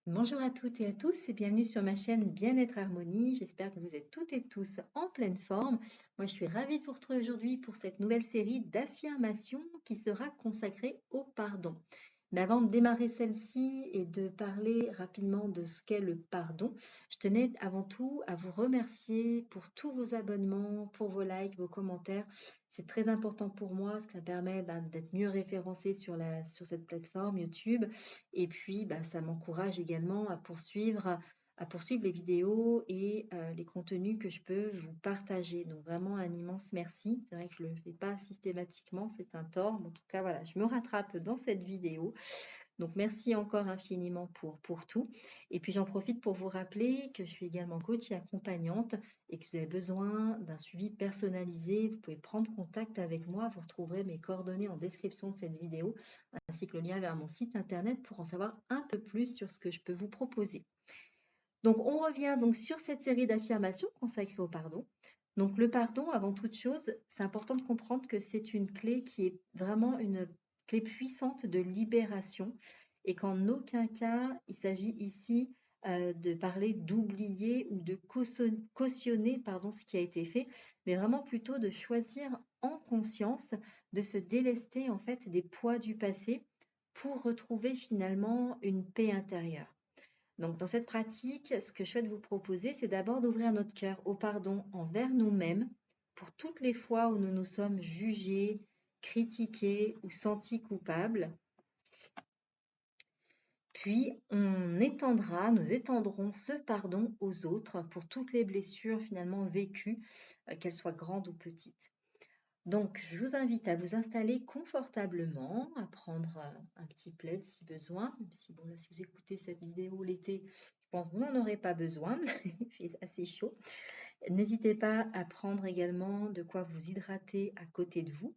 Bonjour à toutes et à tous et bienvenue sur ma chaîne Bien-être Harmonie. J'espère que vous êtes toutes et tous en pleine forme. Moi, je suis ravie de vous retrouver aujourd'hui pour cette nouvelle série d'affirmations qui sera consacrée au pardon. Mais avant de démarrer celle-ci et de parler rapidement de ce qu'est le pardon, je tenais avant tout à vous remercier pour tous vos abonnements, pour vos likes, vos commentaires. C'est très important pour moi, parce que ça permet d'être mieux référencé sur cette plateforme YouTube. Et puis, ça m'encourage également à poursuivre les vidéos et les contenus que je peux vous partager. Donc, vraiment un immense merci. C'est vrai que je ne le fais pas systématiquement, c'est un tort. Mais en tout cas, voilà, je me rattrape dans cette vidéo. Donc, merci encore infiniment pour tout. Et puis, j'en profite pour vous rappeler que je suis également coach et accompagnante et que vous avez besoin d'un suivi personnalisé. Vous pouvez prendre contact avec moi. Vous retrouverez mes coordonnées en description de cette vidéo, ainsi que le lien vers mon site internet pour en savoir un peu plus sur ce que je peux vous proposer. Donc, on revient donc sur cette série d'affirmations consacrées au pardon. Donc, le pardon, avant toute chose, c'est important de comprendre que c'est une clé qui est vraiment une clé puissante de libération et qu'en aucun cas, il s'agit ici de parler d'oublier ou de cautionner ce qui a été fait, mais vraiment plutôt de choisir en conscience de se délester en fait des poids du passé pour retrouver finalement une paix intérieure. Donc, dans cette pratique, ce que je souhaite vous proposer, c'est d'abord d'ouvrir notre cœur au pardon envers nous-mêmes pour toutes les fois où nous nous sommes jugés, critiqués ou sentis coupables. Puis, nous étendrons ce pardon aux autres pour toutes les blessures finalement vécues, qu'elles soient grandes ou petites. Donc, je vous invite à vous installer confortablement, à prendre un petit plaid si besoin, même si, bon, là, si vous écoutez cette vidéo l'été, je pense que vous n'en aurez pas besoin, il fait assez chaud. N'hésitez pas à prendre également de quoi vous hydrater à côté de vous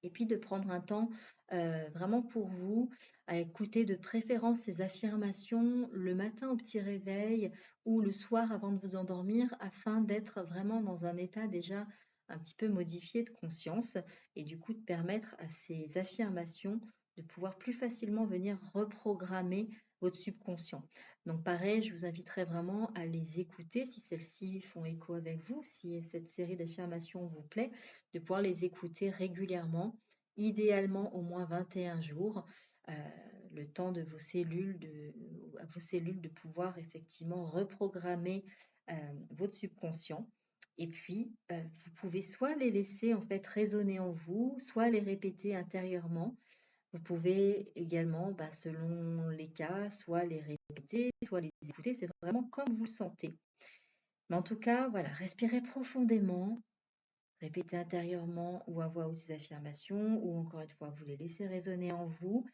et puis de prendre un temps vraiment pour vous, à écouter de préférence ces affirmations le matin au petit réveil ou le soir avant de vous endormir afin d'être vraiment dans un état déjà un petit peu modifié de conscience et du coup de permettre à ces affirmations de pouvoir plus facilement venir reprogrammer votre subconscient. Donc pareil, je vous inviterai vraiment à les écouter si celles-ci font écho avec vous, si cette série d'affirmations vous plaît, de pouvoir les écouter régulièrement, idéalement au moins 21 jours, euh, le temps à vos cellules de pouvoir effectivement reprogrammer votre subconscient. Et puis, vous pouvez soit les laisser en fait résonner en vous, soit les répéter intérieurement. Vous pouvez également, selon les cas, soit les répéter, soit les écouter. C'est vraiment comme vous le sentez. Mais en tout cas, voilà, respirez profondément. Répétez intérieurement ou à voix haute ces affirmations, ou encore une fois, vous les laissez résonner en vous.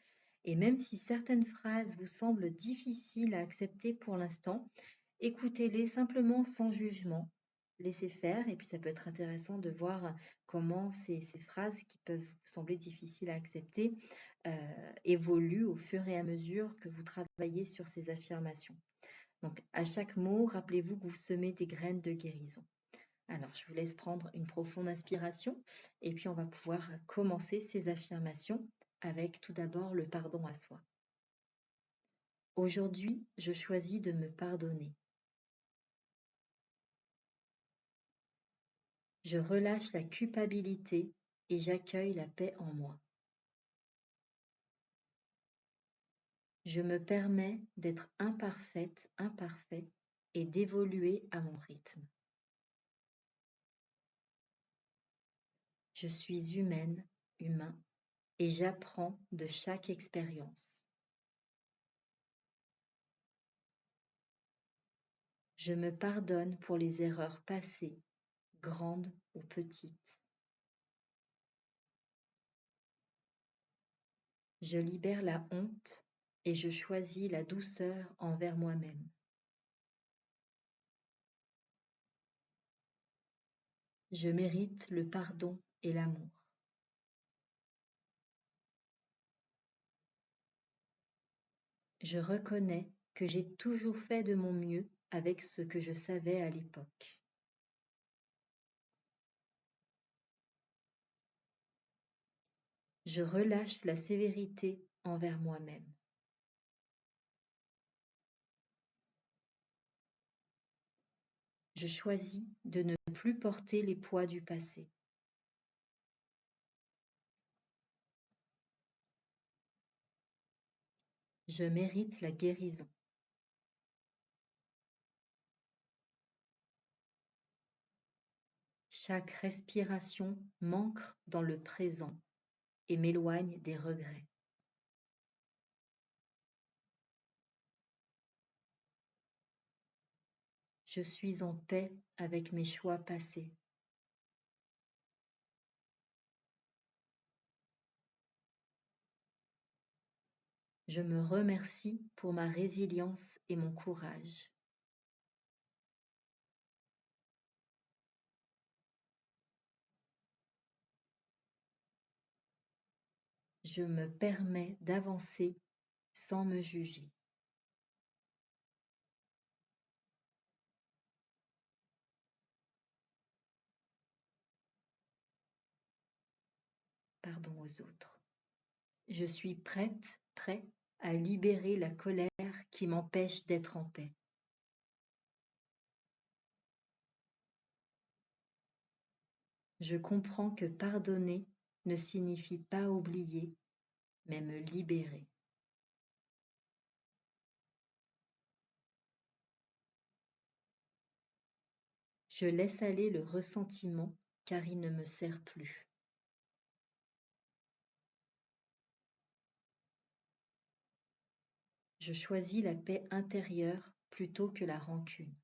Et même si certaines phrases vous semblent difficiles à accepter pour l'instant, écoutez-les simplement sans jugement. Laissez faire, et puis ça peut être intéressant de voir comment ces phrases qui peuvent vous sembler difficiles à accepter évoluent au fur et à mesure que vous travaillez sur ces affirmations. Donc, à chaque mot, rappelez-vous que vous semez des graines de guérison. Alors, je vous laisse prendre une profonde inspiration et puis on va pouvoir commencer ces affirmations avec tout d'abord le pardon à soi. Aujourd'hui, je choisis de me pardonner. Je relâche la culpabilité et j'accueille la paix en moi. Je me permets d'être imparfaite, imparfait et d'évoluer à mon rythme. Je suis humaine, humain et j'apprends de chaque expérience. Je me pardonne pour les erreurs passées, grandes ou petites. Je libère la honte et je choisis la douceur envers moi-même. Je mérite le pardon et l'amour. Je reconnais que j'ai toujours fait de mon mieux avec ce que je savais à l'époque. Je relâche la sévérité envers moi-même. Je choisis de ne plus porter les poids du passé. Je mérite la guérison. Chaque respiration m'ancre dans le présent et m'éloigne des regrets. Je suis en paix avec mes choix passés. Je me remercie pour ma résilience et mon courage. Je me permets d'avancer sans me juger. Pardon aux autres. Je suis prêt à libérer la colère qui m'empêche d'être en paix. Je comprends que pardonner ne signifie pas oublier, mais me libérer. Je laisse aller le ressentiment car il ne me sert plus. Je choisis la paix intérieure plutôt que la rancune.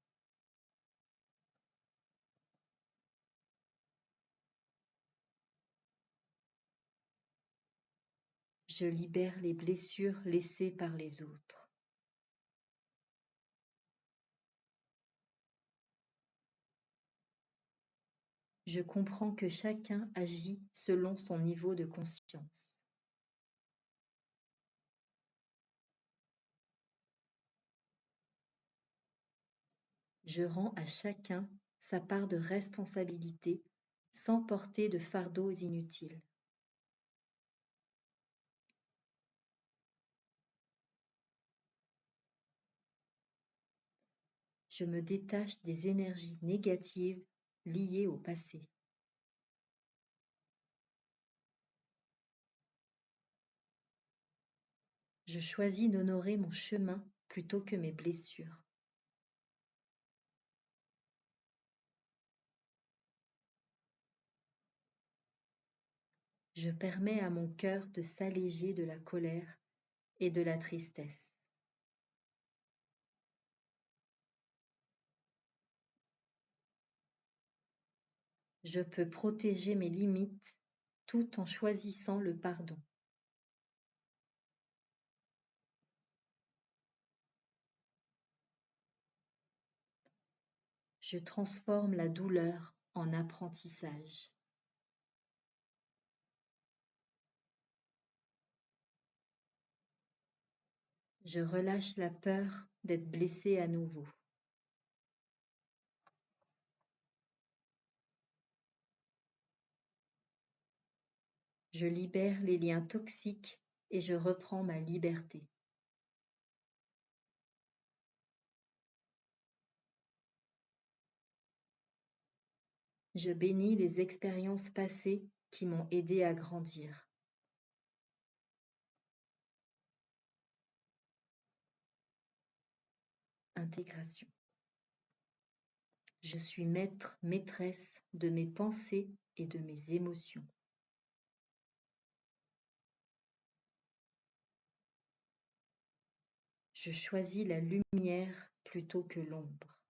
Je libère les blessures laissées par les autres. Je comprends que chacun agit selon son niveau de conscience. Je rends à chacun sa part de responsabilité sans porter de fardeaux inutiles. Je me détache des énergies négatives liées au passé. Je choisis d'honorer mon chemin plutôt que mes blessures. Je permets à mon cœur de s'alléger de la colère et de la tristesse. Je peux protéger mes limites tout en choisissant le pardon. Je transforme la douleur en apprentissage. Je relâche la peur d'être blessé à nouveau. Je libère les liens toxiques et je reprends ma liberté. Je bénis les expériences passées qui m'ont aidé à grandir. Intégration. Je suis maîtresse de mes pensées et de mes émotions. Je choisis la lumière plutôt que l'ombre.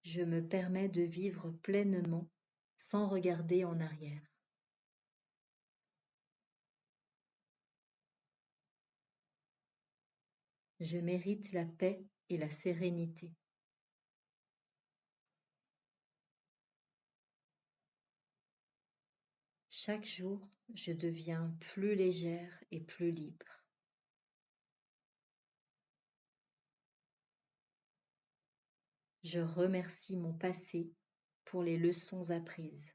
Je me permets de vivre pleinement sans regarder en arrière. Je mérite la paix et la sérénité. Chaque jour, je deviens plus légère et plus libre. Je remercie mon passé pour les leçons apprises.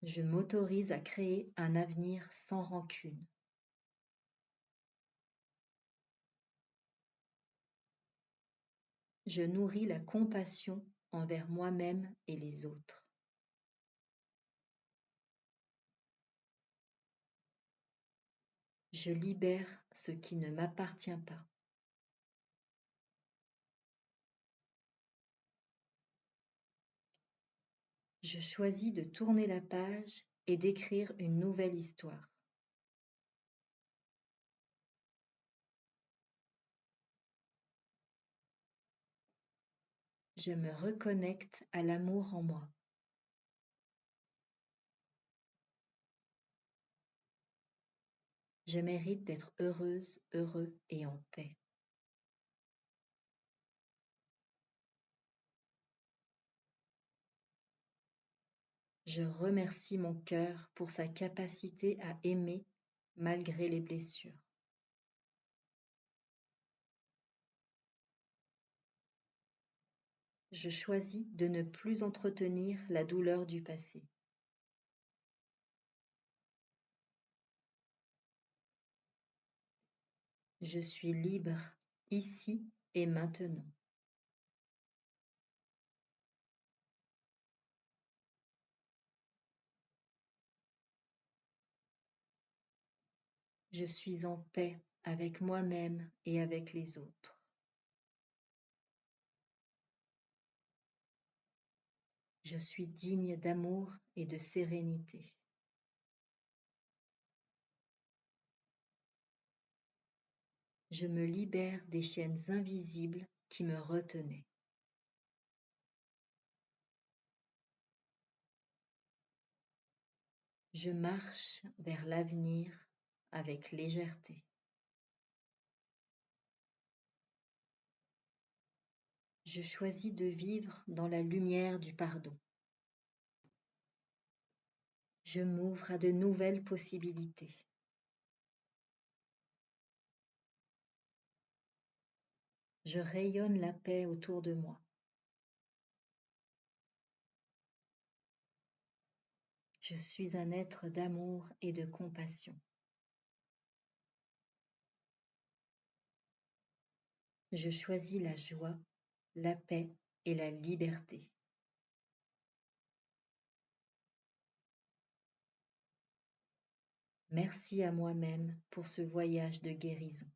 Je m'autorise à créer un avenir sans rancune. Je nourris la compassion envers moi-même et les autres. Je libère ce qui ne m'appartient pas. Je choisis de tourner la page et d'écrire une nouvelle histoire. Je me reconnecte à l'amour en moi. Je mérite d'être heureuse, heureux et en paix. Je remercie mon cœur pour sa capacité à aimer malgré les blessures. Je choisis de ne plus entretenir la douleur du passé. Je suis libre ici et maintenant. Je suis en paix avec moi-même et avec les autres. Je suis digne d'amour et de sérénité. Je me libère des chaînes invisibles qui me retenaient. Je marche vers l'avenir avec légèreté. Je choisis de vivre dans la lumière du pardon. Je m'ouvre à de nouvelles possibilités. Je rayonne la paix autour de moi. Je suis un être d'amour et de compassion. Je choisis la joie, la paix et la liberté. Merci à moi-même pour ce voyage de guérison.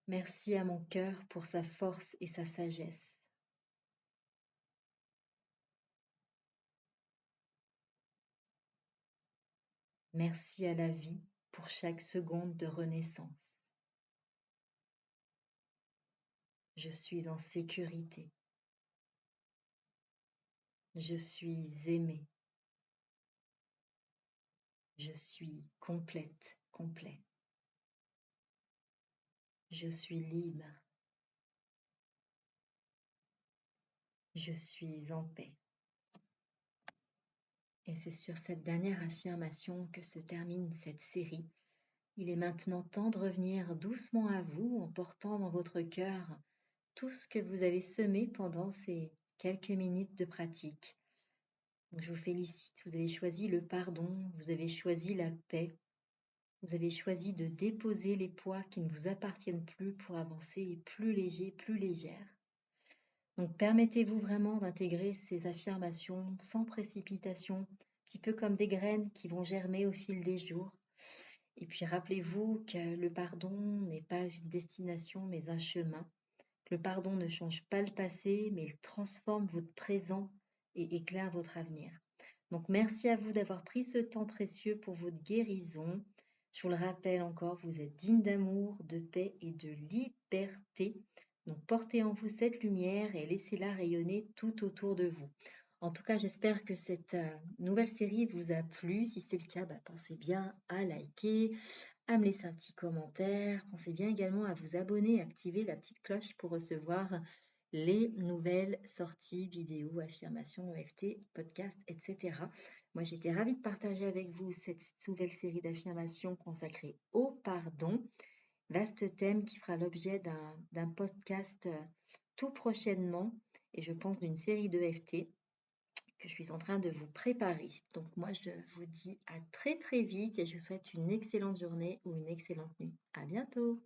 Merci à mon cœur pour sa force et sa sagesse. Merci à la vie pour chaque seconde de renaissance. Je suis en sécurité. Je suis aimée. Je suis complète, complet. Je suis libre. Je suis en paix. Et c'est sur cette dernière affirmation que se termine cette série. Il est maintenant temps de revenir doucement à vous en portant dans votre cœur tout ce que vous avez semé pendant ces quelques minutes de pratique. Donc, je vous félicite, vous avez choisi le pardon, vous avez choisi la paix, vous avez choisi de déposer les poids qui ne vous appartiennent plus pour avancer plus léger, plus légère. Donc permettez-vous vraiment d'intégrer ces affirmations sans précipitation, un petit peu comme des graines qui vont germer au fil des jours. Et puis rappelez-vous que le pardon n'est pas une destination mais un chemin. Le pardon ne change pas le passé mais il transforme votre présent et éclaire votre avenir. Donc merci à vous d'avoir pris ce temps précieux pour votre guérison. Je vous le rappelle encore, vous êtes digne d'amour, de paix et de liberté. Donc portez en vous cette lumière et laissez-la rayonner tout autour de vous. En tout cas, j'espère que cette nouvelle série vous a plu. Si c'est le cas, pensez bien à liker, à me laisser un petit commentaire. Pensez bien également à vous abonner et activer la petite cloche pour recevoir les nouvelles sorties vidéos, affirmations, EFT, podcasts, etc. Moi, j'étais ravie de partager avec vous cette nouvelle série d'affirmations consacrée au pardon. Vaste thème qui fera l'objet d'un podcast tout prochainement et je pense d'une série de FT que je suis en train de vous préparer. Donc moi, je vous dis à très très vite et je vous souhaite une excellente journée ou une excellente nuit. À bientôt!